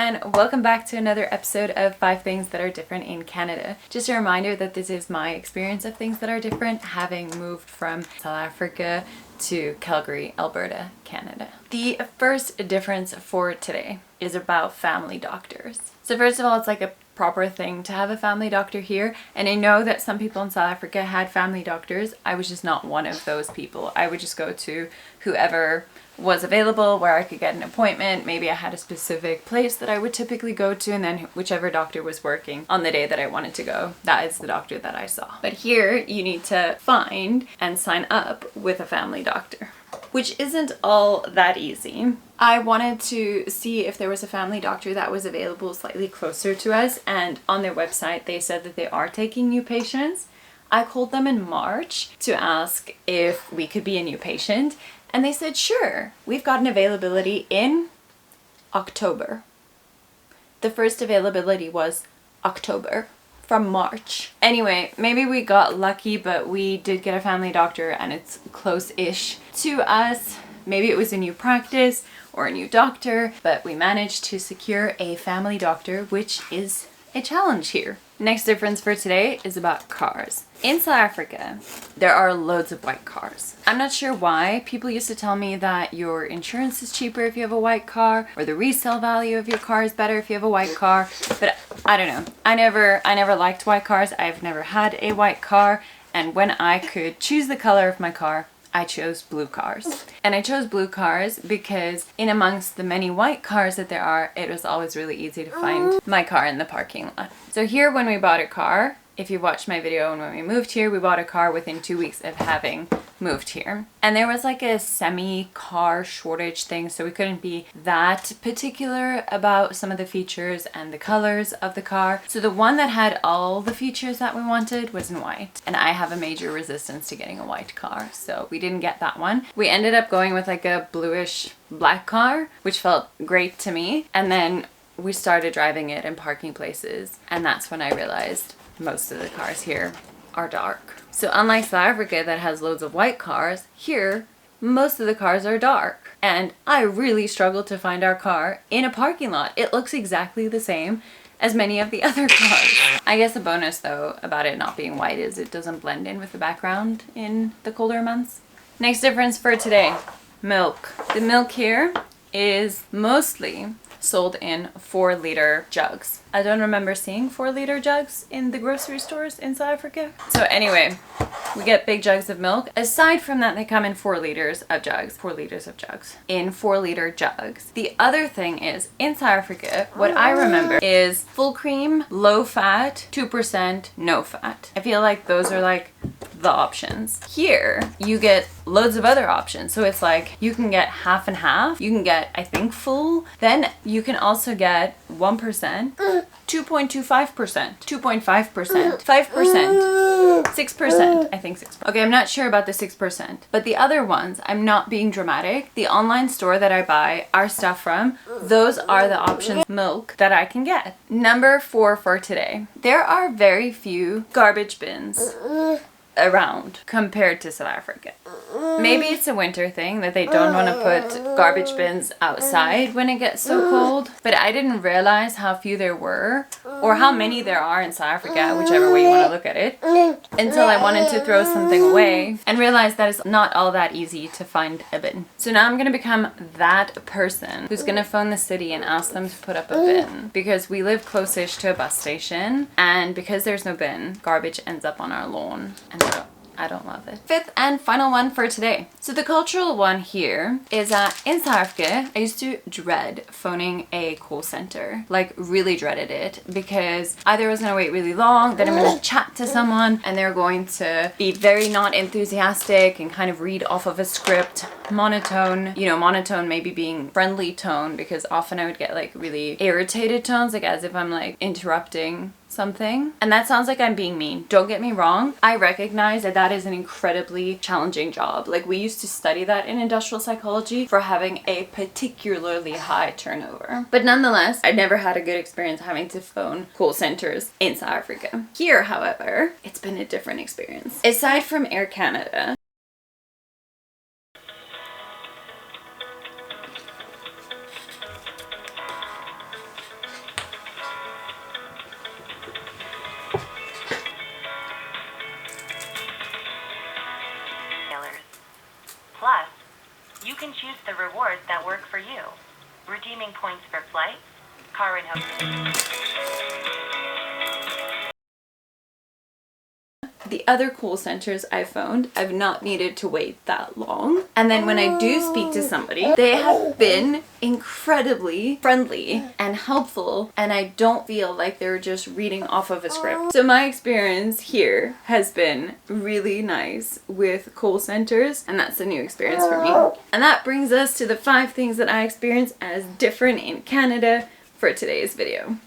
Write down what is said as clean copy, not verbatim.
and welcome back to another episode of 5 Things That Are Different in Canada. Just a reminder that this is my experience of things that are different, having moved from South Africa to Calgary, Alberta, Canada. The first difference for today is about family doctors. So first of all, it's like a proper thing to have a family doctor here, and I know that some people in South Africa had family doctors. I was just not one of those people. I would just go to whoever was available, where I could get an appointment. Maybe I had a specific place that I would typically go to, and then whichever doctor was working on the day that I wanted to go, that is the doctor that I saw. But here you need to find and sign up with a family doctor, which isn't all that easy. I wanted to see if there was a family doctor that was available slightly closer to us, and on their website they said that they are taking new patients. I called them in March to ask if we could be a new patient, and they said, sure, we've got an availability in October. The first availability was October from March. Anyway, maybe we got lucky, but we did get a family doctor and it's close-ish to us. Maybe it was a new practice or a new doctor, but we managed to secure a family doctor, which is a challenge here. Next difference for today is about cars. In South Africa, there are loads of white cars. I'm not sure why. People used to tell me that your insurance is cheaper if you have a white car, or the resale value of your car is better if you have a white car, but I don't know. I never liked white cars. I've never had a white car, and when I could choose the color of my car, I chose blue cars. And I chose blue cars because in amongst the many white cars that there are, it was always really easy to find my car in the parking lot. So here, when we bought a car, if you watched my video and when we moved here, we bought a car within 2 weeks of having moved here. And there was like a semi-car shortage thing, so we couldn't be that particular about some of the features and the colors of the car. So the one that had all the features that we wanted was in white. And I have a major resistance to getting a white car, so we didn't get that one. We ended up going with like a bluish black car, which felt great to me. And then we started driving it in parking places, and that's when I realized most of the cars here are dark. So unlike South Africa that has loads of white cars, here most of the cars are dark. And I really struggled to find our car in a parking lot. It looks exactly the same as many of the other cars. I guess a bonus though about it not being white is it doesn't blend in with the background in the colder months. Next difference for today, milk. The milk here is mostly sold in 4-liter jugs. I don't remember seeing 4-liter jugs in the grocery stores in South Africa. So anyway, we get big jugs of milk. Aside from that, they come in 4 liters of jugs. 4 liters of jugs. In 4-liter jugs. The other thing is, in South Africa, what I remember is full cream, low fat, 2%, no fat. I feel like those are like the options. Here, you get loads of other options. So it's like, you can get half and half. You can get, I think, full. Then you can also get 1%, 2.25%, 2.5%, 5%, 6%, I think 6%. Okay, I'm not sure about the 6%, but the other ones, I'm not being dramatic. The online store that I buy our stuff from, those are the options milk that I can get. Number 4 for today. There are very few garbage bins around compared to South Africa. Maybe it's a winter thing that they don't want to put garbage bins outside when it gets so cold, but I didn't realize how few there were, or how many there are in South Africa, whichever way you want to look at it, until I wanted to throw something away and realized that it's not all that easy to find a bin. So now I'm going to become that person who's going to phone the city and ask them to put up a bin, because we live close-ish to a bus station, and because there's no bin, garbage ends up on our lawn, and I don't love it. 5th and final one for today. So the cultural one here is that in South Africa, I used to dread phoning a call center. Like, really dreaded it, because either I was gonna wait really long, then I'm gonna chat to someone, and they're going to be very not enthusiastic and kind of read off of a script, monotone. You know, monotone maybe being friendly tone, because often I would get like really irritated tones, like as if I'm like interrupting something. And that sounds like I'm being mean. Don't get me wrong. I recognize that that is an incredibly challenging job. Like, we used to study that in industrial psychology for having a particularly high turnover. But nonetheless, I never had a good experience having to phone call centers in South Africa. Here, however, it's been a different experience. Aside from Air Canada, can choose the rewards that work for you. Redeeming points for flights, car and hotel. The other call centers I found, I've not needed to wait that long. And then when I do speak to somebody, they have been incredibly friendly and helpful, and I don't feel like they're just reading off of a script. So my experience here has been really nice with call centers, and that's a new experience for me. And that brings us to the 5 things that I experience as different in Canada for today's video.